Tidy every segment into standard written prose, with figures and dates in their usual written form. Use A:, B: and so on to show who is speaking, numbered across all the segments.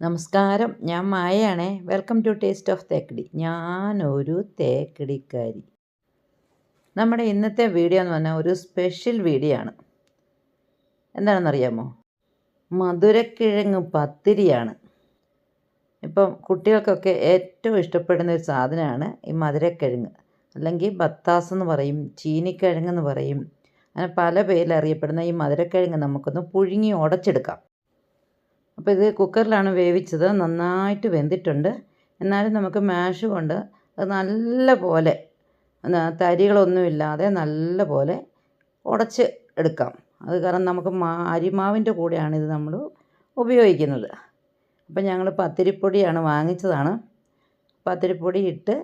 A: നമസ്കാരം, ഞാൻ മായയാണേ. Welcome to taste of Thekkady. ഞാനൊരു തേക്കടിക്കാരി. നമ്മുടെ ഇന്നത്തെ വീഡിയോ എന്ന് പറഞ്ഞാൽ ഒരു സ്പെഷ്യൽ വീഡിയോ ആണ്. എന്താണെന്നറിയാമോ? മധുരക്കിഴങ്ങ് പത്തിരിയാണ്. ഇപ്പം കുട്ടികൾക്കൊക്കെ ഏറ്റവും ഇഷ്ടപ്പെടുന്ന ഒരു സാധനമാണ് ഈ മധുരക്കിഴങ്ങ്, അല്ലെങ്കിൽ ബത്താസ് എന്ന് പറയും, ചീനിക്കിഴങ്ങെന്ന് പറയും. അങ്ങനെ പല പേരിൽ അറിയപ്പെടുന്ന ഈ മധുരക്കിഴങ്ങ് നമുക്കൊന്ന് പുഴുങ്ങി ഉടച്ചെടുക്കാം. അപ്പോൾ ഇത് കുക്കറിലാണ് വേവിച്ചത്. നന്നായിട്ട് വെന്തിട്ടുണ്ട്. എന്നാലും നമുക്ക് മാഷ് കൊണ്ട് അത് നല്ല പോലെ തരികളൊന്നുമില്ലാതെ നല്ല പോലെ ഉടച്ച് എടുക്കാം. അത് കാരണം നമുക്ക് അരിമാവിൻ്റെ കൂടെയാണ് ഇത് നമ്മൾ ഉപയോഗിക്കുന്നത്. അപ്പം ഞങ്ങൾ പത്തിരിപ്പൊടിയാണ് വാങ്ങിച്ചതാണ്. പത്തിരിപ്പൊടി ഇട്ട്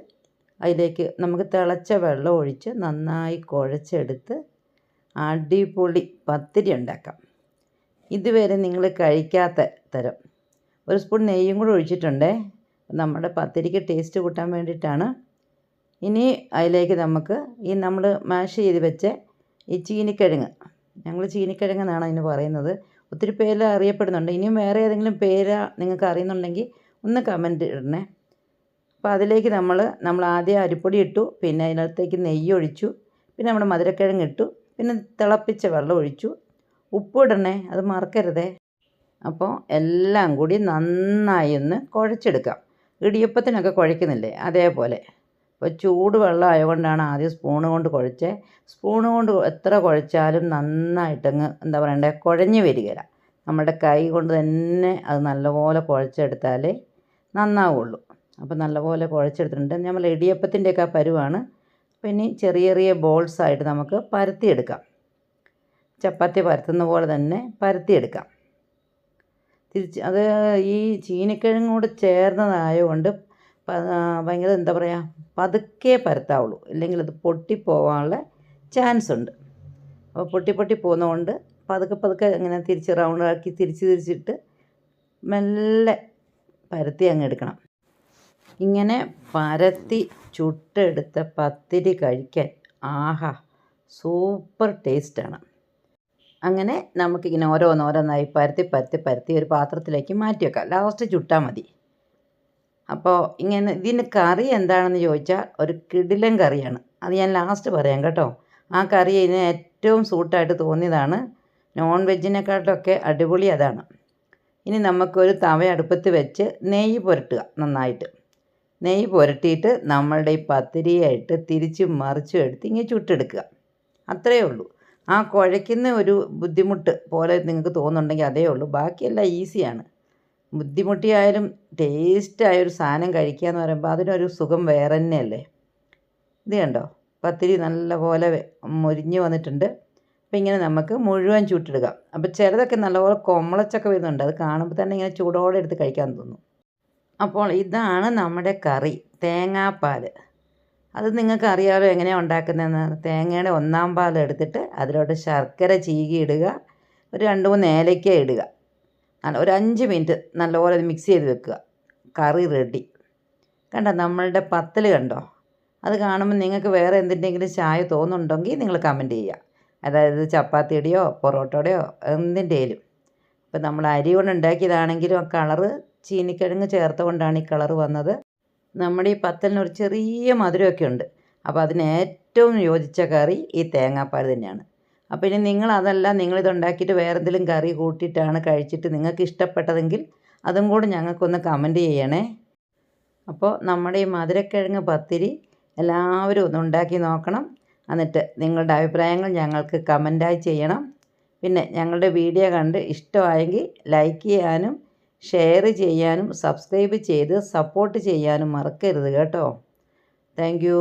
A: അതിലേക്ക് നമുക്ക് തിളച്ച വെള്ളം ഒഴിച്ച് നന്നായി കുഴച്ചെടുത്ത് അടിപൊളി പത്തിരി ഉണ്ടാക്കാം. ഇതുവരെ നിങ്ങൾ കഴിക്കാത്ത തരം ഒരു സ്പൂൺ നെയ്യും കൂടെ ഒഴിച്ചിട്ടുണ്ടേ. നമ്മുടെ പത്തിരിക്ക് ടേസ്റ്റ് കൂട്ടാൻ വേണ്ടിയിട്ടാണ്. ഇനി അതിലേക്ക് നമുക്ക് ഈ നമ്മൾ മാഷ് ചെയ്ത് വെച്ച ഈ ചീനിക്കിഴങ്ങ്, ഞങ്ങൾ ചീനിക്കിഴങ്ങ് എന്നാണ് അതിന് പറയുന്നത്. ഒത്തിരി പേര് അറിയപ്പെടുന്നുണ്ട്. ഇനിയും വേറെ ഏതെങ്കിലും പേര് നിങ്ങൾക്ക് അറിയുന്നുണ്ടെങ്കിൽ ഒന്ന് കമൻറ്റ് ഇടണേ. അപ്പോൾ അതിലേക്ക് നമ്മൾ ആദ്യം അരിപ്പൊടി ഇട്ടു, പിന്നെ അതിനകത്തേക്ക് നെയ്യ് ഒഴിച്ചു, പിന്നെ നമ്മുടെ മധുരക്കിഴങ്ങ് ഇട്ടു, പിന്നെ തിളപ്പിച്ച വെള്ളം ഒഴിച്ചു, ഉപ്പ് ഇടണേ, അത് മറക്കരുതേ. അപ്പോൾ എല്ലാം കൂടി നന്നായി ഒന്ന് കുഴച്ചെടുക്കാം. ഇടിയപ്പത്തിനൊക്കെ കുഴയ്ക്കുന്നില്ലേ അതേപോലെ. അപ്പോൾ ചൂട് വെള്ളം ആയതുകൊണ്ടാണ് ആദ്യം സ്പൂണ് കൊണ്ട് കുഴച്ചത്. സ്പൂണ് കൊണ്ട് എത്ര കുഴച്ചാലും നന്നായിട്ടങ്ങ് എന്താ പറയണ്ടേ, കുഴഞ്ഞ് വരികയില്ല. നമ്മുടെ കൈ കൊണ്ട് തന്നെ അത് നല്ലപോലെ കുഴച്ചെടുത്താലേ നന്നാവുള്ളൂ. അപ്പോൾ നല്ലപോലെ കുഴച്ചെടുത്തിട്ടുണ്ട്. നമ്മൾ ഇടിയപ്പത്തിൻ്റെയൊക്കെ പരുവാണ്. പിന്നെ ചെറിയ ചെറിയ ബോൾസായിട്ട് നമുക്ക് പരത്തിയെടുക്കാം. ചപ്പാത്തി പരത്തുന്ന പോലെ തന്നെ പരത്തിയെടുക്കാം. അത് ഈ ചീനിക്കിഴങ്ങോട് ചേർന്നതായതുകൊണ്ട് ഭയങ്കര എന്താ പറയുക, പതുക്കെ പരത്താവുള്ളൂ, ഇല്ലെങ്കിൽ അത് പൊട്ടിപ്പോവാനുള്ള ചാൻസ് ഉണ്ട്. അപ്പോൾ പൊട്ടി പോകുന്നതുകൊണ്ട് പതുക്കെ ഇങ്ങനെ തിരിച്ച് റൗണ്ടാക്കി തിരിച്ചിട്ട് മെല്ലെ പരത്തി അങ്ങ് എടുക്കണം. ഇങ്ങനെ പരത്തി ചുട്ടെടുത്ത പത്തിരി കഴിക്കാൻ ആഹാ സൂപ്പർ ടേസ്റ്റാണ്. അങ്ങനെ നമുക്കിങ്ങനെ ഓരോന്നോരോന്നായി പരത്തി ഒരു പാത്രത്തിലേക്ക് മാറ്റി വെക്കാം. ലാസ്റ്റ് ചുട്ടാൽ മതി. അപ്പോൾ ഇങ്ങനെ ഇതിന് കറി എന്താണെന്ന് ചോദിച്ചാൽ ഒരു കിടിലൻ കറിയാണ്. അത് ഞാൻ ലാസ്റ്റ് പറയാം കേട്ടോ. ആ കറി ഇതിന് ഏറ്റവും സൂട്ടായിട്ട് തോന്നിയതാണ്. നോൺ വെജിനെക്കാട്ടൊക്കെ അടിപൊളി അതാണ്. ഇനി നമുക്കൊരു തവ അടുപ്പത്ത് വെച്ച് നെയ്യ് പുരട്ടുക. നന്നായിട്ട് നെയ്യ് പുരട്ടിയിട്ട് നമ്മളുടെ ഈ പത്തിരിയായിട്ട് തിരിച്ചും മറിച്ചും എടുത്ത് ഇങ്ങനെ ചുട്ടെടുക്കുക. അത്രയേ ഉള്ളൂ. ആ കുഴയ്ക്കുന്ന ഒരു ബുദ്ധിമുട്ട് പോലെ നിങ്ങൾക്ക് തോന്നുന്നുണ്ടെങ്കിൽ അതേ ഉള്ളൂ. ബാക്കിയെല്ലാം ഈസിയാണ്. ബുദ്ധിമുട്ടിയായാലും ടേസ്റ്റായൊരു സാധനം കഴിക്കുക എന്ന് പറയുമ്പോൾ അതിനൊരു സുഖം വേറെ തന്നെയല്ലേ. ഇത് കണ്ടോ, പത്തിരി നല്ലപോലെ മൊരിഞ്ഞ് വന്നിട്ടുണ്ട്. അപ്പോൾ ഇങ്ങനെ നമുക്ക് മുഴുവൻ ചുട്ടെടുക്കാം. അപ്പോൾ ചിലതൊക്കെ നല്ലപോലെ കൊമളച്ചൊക്കെ വരുന്നുണ്ട്. അത് കാണുമ്പോൾ തന്നെ ഇങ്ങനെ ചൂടോടെ എടുത്ത് കഴിക്കാൻ തോന്നും. അപ്പോൾ ഇതാണ് നമ്മുടെ കറി, തേങ്ങാപ്പാൽ. അത് നിങ്ങൾക്ക് അറിയാമല്ലോ എങ്ങനെയാണ് ഉണ്ടാക്കുന്നതെന്ന്. തേങ്ങയുടെ ഒന്നാം പാൽ എടുത്തിട്ട് അതിലോട്ട് ശർക്കര ചീകി ഇടുക, ഒരു 2-3 ഏലക്ക ഇടുക, ഒരു 5 മിനിറ്റ് നല്ലപോലെ അത് മിക്സ് ചെയ്ത് വെക്കുക. കറി റെഡി. കണ്ടോ നമ്മളുടെ പത്തൽ കണ്ടോ? അത് കാണുമ്പോൾ നിങ്ങൾക്ക് വേറെ എന്തിൻ്റെങ്കിലും ചായ തോന്നുന്നുണ്ടെങ്കിൽ നിങ്ങൾ കമൻറ്റ് ചെയ്യുക. അതായത് ചപ്പാത്തിയുടെയോ പൊറോട്ടയുടെയോ എന്തിൻ്റെയും. ഇപ്പം നമ്മൾ അരി കൊണ്ട് ഉണ്ടാക്കിയതാണെങ്കിലും ആ കളറ് ചീനിക്കിഴങ്ങ് ചേർത്ത് കൊണ്ടാണ് ഈ കളറ് വന്നത്. നമ്മുടെ ഈ പത്തലിന് ഒരു ചെറിയ മധുരമൊക്കെ ഉണ്ട്. അപ്പോൾ അതിന് ഏറ്റവും യോജിച്ച കറി ഈ തേങ്ങാപ്പാൽ തന്നെയാണ്. അപ്പോൾ ഇനി നിങ്ങളിതുണ്ടാക്കിയിട്ട് വേറെ എന്തെങ്കിലും കറി കൂട്ടിയിട്ടാണ് കഴിച്ചിട്ട് നിങ്ങൾക്ക് ഇഷ്ടപ്പെട്ടതെങ്കിൽ അതും കൂടെ ഞങ്ങൾക്കൊന്ന് കമൻറ്റ് ചെയ്യണേ. അപ്പോൾ നമ്മുടെ ഈ മധുരക്കിഴങ്ങ് പത്തിരി എല്ലാവരും ഒന്ന് ഉണ്ടാക്കി നോക്കണം. എന്നിട്ട് നിങ്ങളുടെ അഭിപ്രായങ്ങൾ ഞങ്ങൾക്ക് കമൻറ്റായി ചെയ്യണം. പിന്നെ ഞങ്ങളുടെ വീഡിയോ കണ്ട് ഇഷ്ടമായെങ്കിൽ ലൈക്ക് ചെയ്യാനും ഷെയർ ചെയ്യാനും സബ്സ്ക്രൈബ് ചെയ്ത് സപ്പോർട്ട് ചെയ്യാനും മറക്കരുത് കേട്ടോ. Thank you.